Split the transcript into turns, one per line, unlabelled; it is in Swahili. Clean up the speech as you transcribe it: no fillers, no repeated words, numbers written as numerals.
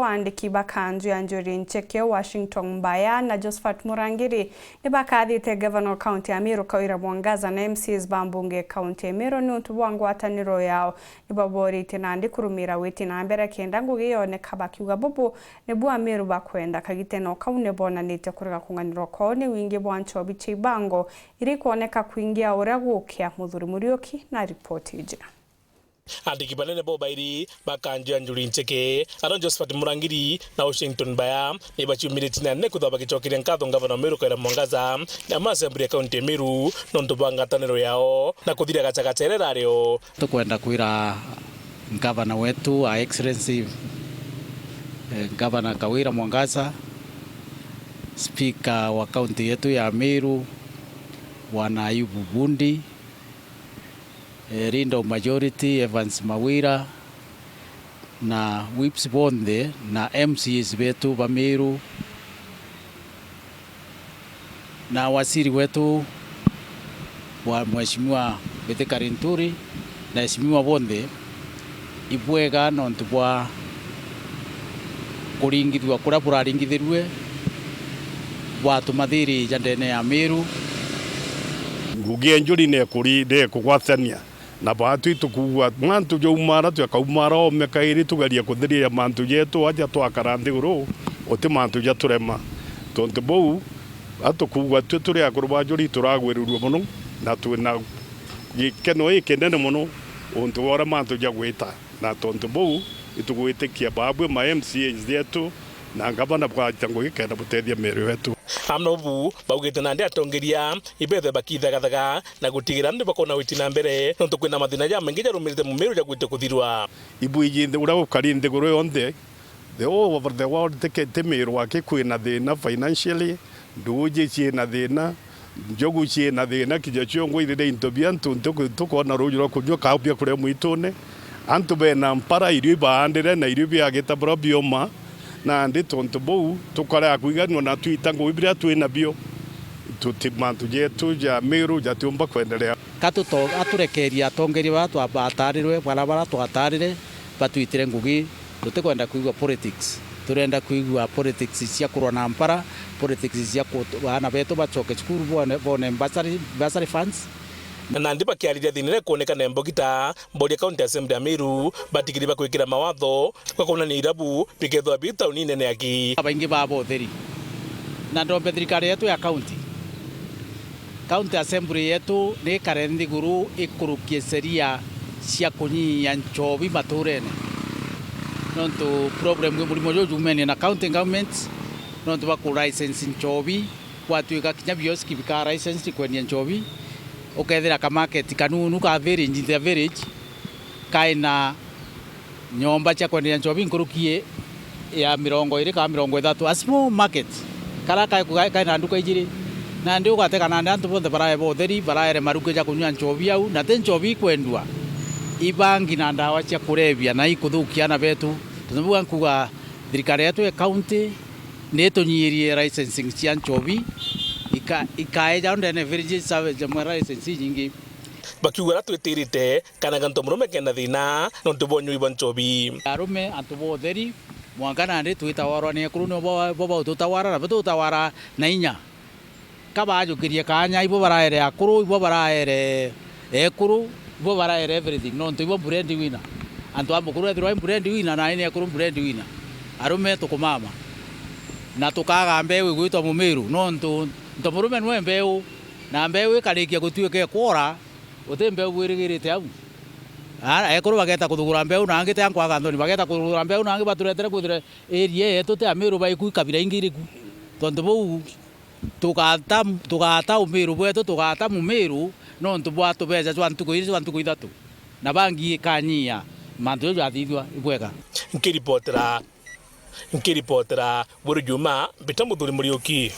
wandiki bakanju ya Njuri Ncheke, Washington Mbaya na Josephat Murangiri ni bakathite Governor County ya Meru Kawira Mwangaza na MCs bambunge County ya Meru ni untu bwangwataniro yao ni baborite nandi kurumira witi na mbere kenda ngugi yoneka bakiuga bubu ni bwa Meru bakwenda kagiteno kaune bonanite kuriga kunganiro ko ni wingi bwa Nchobi Chibango iri kuoneka kuingia uria gukia Muthuri Muriuki na ripoti ije.
Andiki banene bobairi bakanju ya Njuri Ncheke aron Josephat Murangiri na Washington Mbaya ni bachiumiriti ne kuthaba gichokire nkatho Governor Meru Kawira Mwangaza na Assembly ya County Meru nontu bwangataniro yao na kuthira gachagacerera ryo
tukwenda kwira Governor wetu Excellency Governor Kawira Mwangaza, Speaker wa county yetu ya Meru Bwana Ayubu Bundi, Rindo Majority Evans Mawira na Whips Bonde na MCs wetu wa Meru na wasiri wetu wa Mheshimiwa Bete Karinturi na Mheshimiwa Bonde ibwega nontu bwa kuringithwa kura buraringithirwe watu mathiri jandene ya Meru
ngugi Njuri ne kuri de kugwathania na batu tukugwa mantu jo umara tu akaumara o mekairi tugaria kuthiria mantu yetu aja twakarandi guru oti mantu ja turema tontu bou atukugwa tu turi akurwa Njuri turagwirurwo muno na twina gikeno ikenene muno ontu ora mantu ja gwita na tontu bou itugwitikia babwe ma MCAs yetu na ngabana bwa tango gikenda butethia Meru wetu
amnobu baugite nandi atongeria ibethe bakithagathaga na gutigira ndi bakona witina mbere nontu kwina mathina ja mengi jarumirite mu Meru ja gwite kuthirwa
ibu ijinde ura ukarinde guru yonde the all over the world te Meru wake kwina thina financially nduje ciina thina njogu ciina thina kijacho ngwirire intobia ntuntu tukona rujuro kunyo kaupia kure mwitune antu bena mpara iri baandire na iri biagita bioma na ndi tontu bou tukora kuiganwa na twitango ibira twina bio tutimantu jetu ja Meru ja tumba kwendelea
katuto aturekeria tongeri watu abatarirwe barabara twatarire batwitire ngugi tutikwenda kuigwa politics turenda kuigwa politics cia kurwa na mpara politics cia bana betu bachoke skuru bone basari funds
na nandi bakiarithia thinire kuoneka na mbogita Mbori County Assembly ya Meru batigiri bakwikira mawatho kwa kuna ni irabu bikethwa bita unine ne aki
abaingi babo theri na ndombe thirikari yetu ya county assembly yetu ni karendi guru ikurukie seria cia kunyia Nchobi maturene nontu problem gwe mulimo jo jumene na county government nontu ba ku license Nchobi kwatuika kinya bioski bika license kwenia Nchobi ukethira ka market kanunu ka village in the village kaina nyomba cha kwendea Nchobi nkurukie ya 20 ka 30 a small market kala kaina nduka ijiri na ndio gateka na antu bonde baraye botheri baraye maruke ja kunywa Nchobi au na te Nchobi kwendwa ibangi na ndawa cia kurevia na ikuthukia na betu tunabuga nkuga thirikari yetu ya county netonyirie licensing cia Nchobi ikaeja ndene village service jamwe license nyingi
bakiugara twetirite kana ganto murume kena thina nontu bonyu ibon Nchobi
arume antu botheri mwangana ndi twitawarwa ni kuru no boba tutawara na tutawara na inya kabajukirie kanya ibo baraere akuru ibo baraere ekuru ibo baraere everything nontu ibo brand winner antu amukuru ethirwa brand winner na ine ekuru brand winner arume tukumama na tukaga mbewe gwitwa mu Meru nontu ntomurume nwe mbeu na mbeu ikarikia gutuike kwora uti mbeu wirigirite au ekuru bageta kuthugura mbeu na angite ankwaga ndoni bageta kuthugura mbeu na angi baturetere kuthire area yetu te Meru baiku kabira ingiriku tondu bou tukata Meru bwetu tukata mu Meru nontu bwa tubeja twantu kuithatu na bangi kanyia mantu jo athithwa ibwega
nkiripotera Buru Juma Bita Muthuri Muriuki.